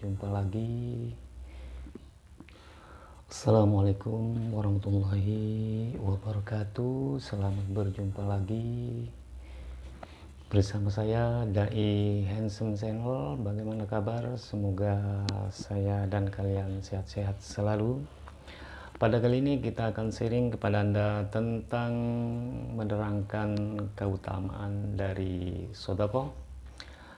berjumpa lagi. Assalamualaikum warahmatullahi wabarakatuh. Selamat berjumpa lagi bersama saya Dai Handsome Channel. Bagaimana kabar? Semoga saya dan kalian sehat-sehat selalu. Pada kali ini kita akan sharing kepada Anda tentang menerangkan keutamaan dari sedekah.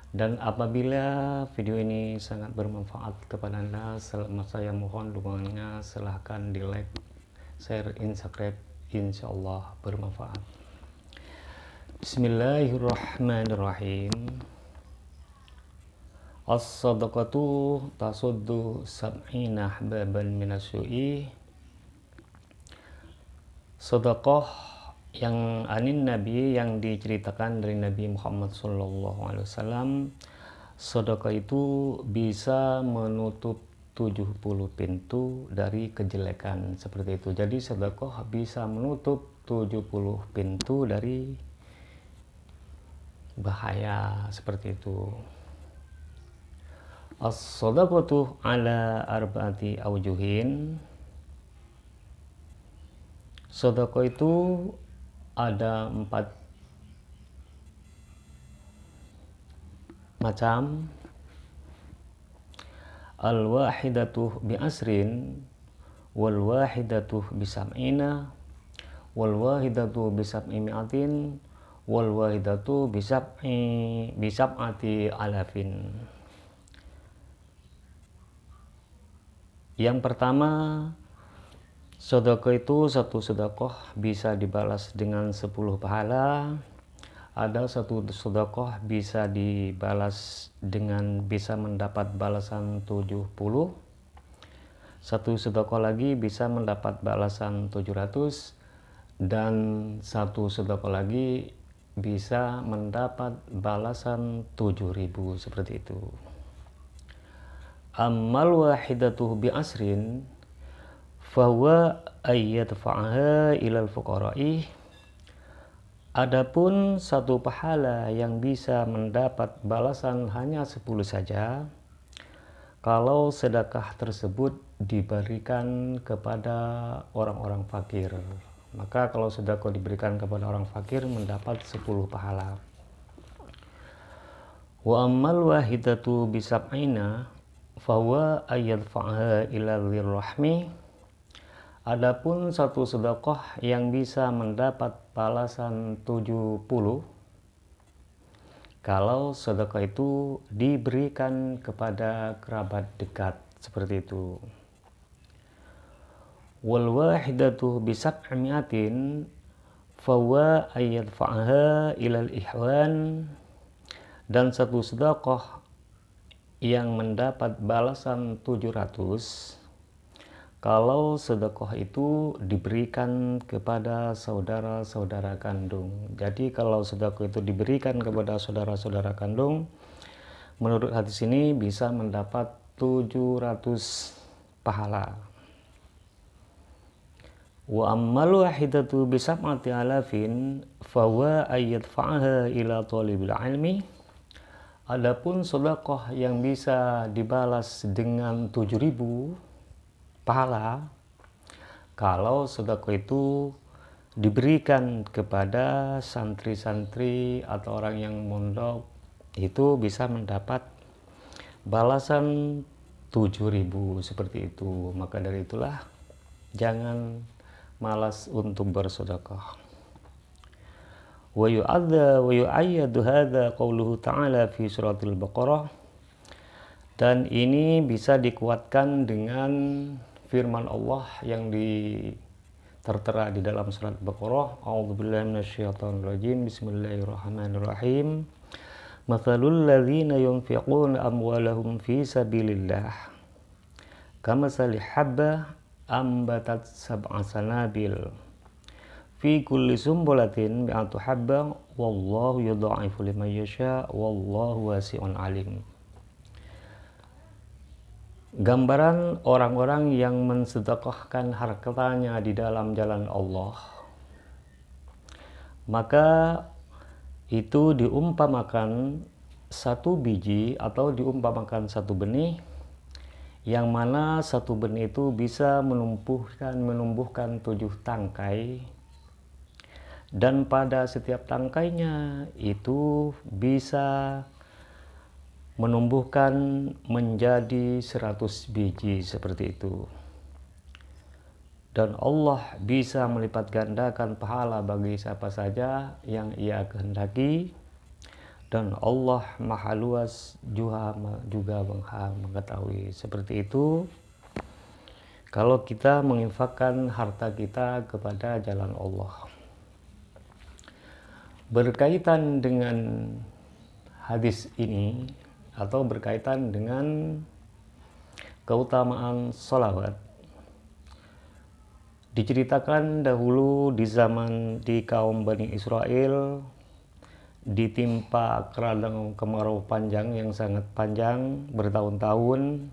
Dan apabila video ini sangat bermanfaat kepada Anda, saya mohon dukungannya, silahkan di like, share, subscribe, insya Allah bermanfaat. Bismillahirrahmanirrahim. As-sadaqatu tasuddu sab'ina ahbaban minasyu'i. Sedekah yang anin Nabi, yang diceritakan dari Nabi Muhammad SAW, sedekah itu bisa menutup 70 pintu dari kejelekan, seperti itu. Jadi sedekah bisa menutup 70 pintu dari bahaya, seperti itu. As-sadaqatu ala arba'ati awjuhin. Sedekah itu ada 4 macam. Al-wahidatu bi asrin, wal wahidatu bi sab'ina, wal wahidatu bi sab'i mi'atin, wal wahidatu bi sab'ati alafin. Yang pertama, sedekah itu, satu sedekah bisa dibalas dengan 10 pahala. Ada satu sedekah bisa dibalas dengan bisa mendapat balasan 70. Satu sedekah lagi bisa mendapat balasan 700. Dan satu sedekah lagi bisa mendapat balasan 7000, seperti itu. Ammal wahidatuh bi asrin fahuwa ayyadfa'aha ilal fuqara'i. Adapun satu pahala yang bisa mendapat balasan hanya 10 saja, kalau sedekah tersebut diberikan kepada orang-orang fakir. Maka kalau sedekah diberikan kepada orang fakir mendapat 10 pahala. Wa ammal wahidatu bisab'ina fahuwa ayyadfa'aha ilal dhirrahmi. Adapun satu sedekah yang bisa mendapat balasan 70, kalau sedekah itu diberikan kepada kerabat dekat, seperti itu. Wal wahidatu bi sab'imi'atin fahuwa ayyadfa'aha ilal ihwan. Dan satu sedekah yang mendapat balasan 700, kalau sedekah itu diberikan kepada saudara-saudara kandung. Jadi kalau sedekah itu diberikan kepada saudara-saudara kandung, menurut hadis ini bisa mendapat 700 pahala. Wa ammal wahidatu bi sab'ati alafin fahuwa ayyadfa'aha ila thalibil ilmi. Adapun sedekah yang bisa dibalas dengan 7000 pahala, kalau sedekah itu diberikan kepada santri-santri atau orang yang mondok, itu bisa mendapat balasan 7000, seperti itu. Maka dari itulah jangan malas untuk bersedekah. Wa yu'ayyadu hadza qauluhu ta'ala fi suratil Baqarah. Dan ini bisa dikuatkan dengan firman Allah yang tertera di dalam surat Baqarah. A'udzubillahi minasyaitonirrajim. Bismillahirrahmanirrahim. Mathalul ladzina yunfiquna amwalahum fi sabilillah kamathali habbah ambatat sab'a sanabil fi kulli sumbulatin mi'atu habbah wallahu yudha'ifu liman yasha wallahu wasi'un alim. Gambaran orang-orang yang mensedekahkan hartanya di dalam jalan Allah, maka itu diumpamakan satu biji atau diumpamakan satu benih yang mana satu benih itu bisa menumbuhkan 7 tangkai, dan pada setiap tangkainya itu bisa menumbuhkan menjadi 100 biji seperti itu. Dan Allah bisa melipat gandakan pahala bagi siapa saja yang Ia kehendaki, dan Allah Maha Luas juga Maha mengetahui. Seperti itu kalau kita menginfakkan harta kita kepada jalan Allah. Berkaitan dengan hadis ini atau berkaitan dengan keutamaan sholawat, diceritakan dahulu di kaum Bani Israel ditimpa keradang kemarau panjang yang sangat panjang bertahun-tahun,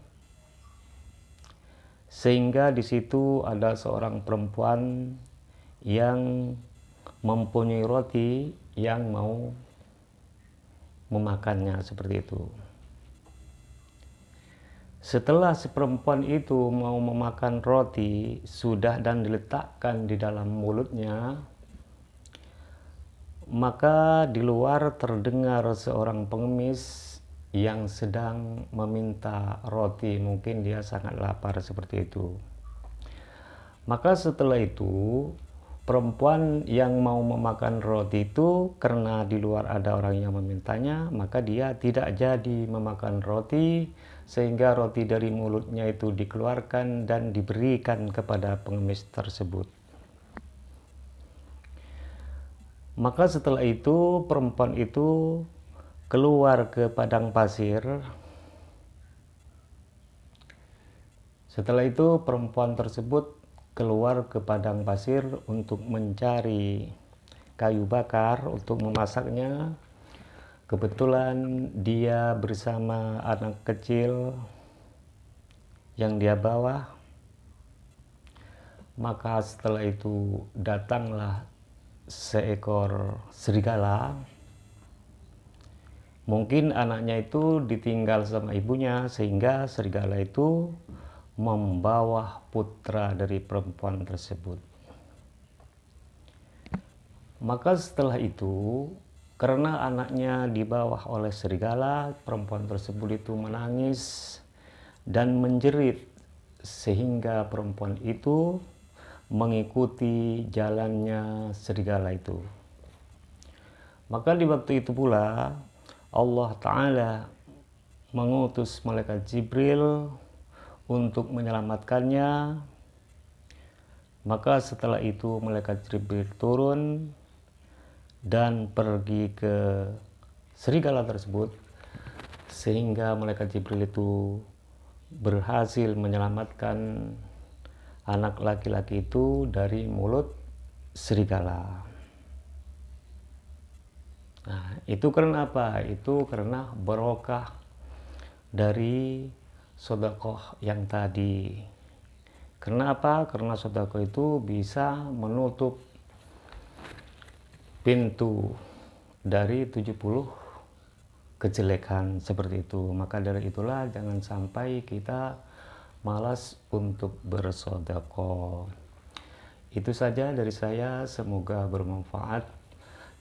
sehingga di situ ada seorang perempuan yang mempunyai roti yang mau memakannya seperti itu. Setelah si perempuan itu mau memakan roti dan diletakkan di dalam mulutnya, maka di luar terdengar seorang pengemis yang sedang meminta roti. Mungkin dia sangat lapar seperti itu. Maka setelah itu perempuan yang mau memakan roti itu, karena di luar ada orang yang memintanya, maka dia tidak jadi memakan roti, sehingga roti dari mulutnya itu dikeluarkan dan diberikan kepada pengemis tersebut. Maka setelah itu perempuan itu keluar ke padang pasir. Setelah itu perempuan tersebut keluar ke padang pasir untuk mencari kayu bakar untuk memasaknya. Kebetulan dia bersama anak kecil yang dia bawa. Maka setelah itu datanglah seekor serigala. Mungkin anaknya itu ditinggal sama ibunya, sehingga serigala itu membawa putra dari perempuan tersebut. Maka setelah itu, karena anaknya dibawa oleh serigala, perempuan tersebut itu menangis dan menjerit, sehingga perempuan itu mengikuti jalannya serigala itu. Maka di waktu itu pula Allah Ta'ala mengutus malaikat Jibril untuk menyelamatkannya. Maka setelah itu malaikat Jibril turun dan pergi ke serigala tersebut, sehingga malaikat Jibril itu berhasil menyelamatkan anak laki-laki itu dari mulut serigala. Nah, itu karena apa? Itu karena barokah dari sedekah yang tadi. Karena apa? Karena sedekah itu bisa menutup pintu dari 70 kejelekan seperti itu. Maka dari itulah jangan sampai kita malas untuk bersedekah. Itu saja dari saya, semoga bermanfaat.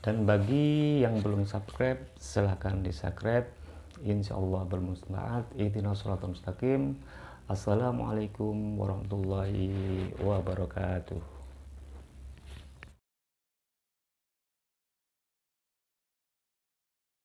Dan bagi yang belum subscribe, silahkan di subscribe. Insyaallah bermanfaat. Ihdinas shiratal mustaqim. Assalamualaikum warahmatullahi wabarakatuh.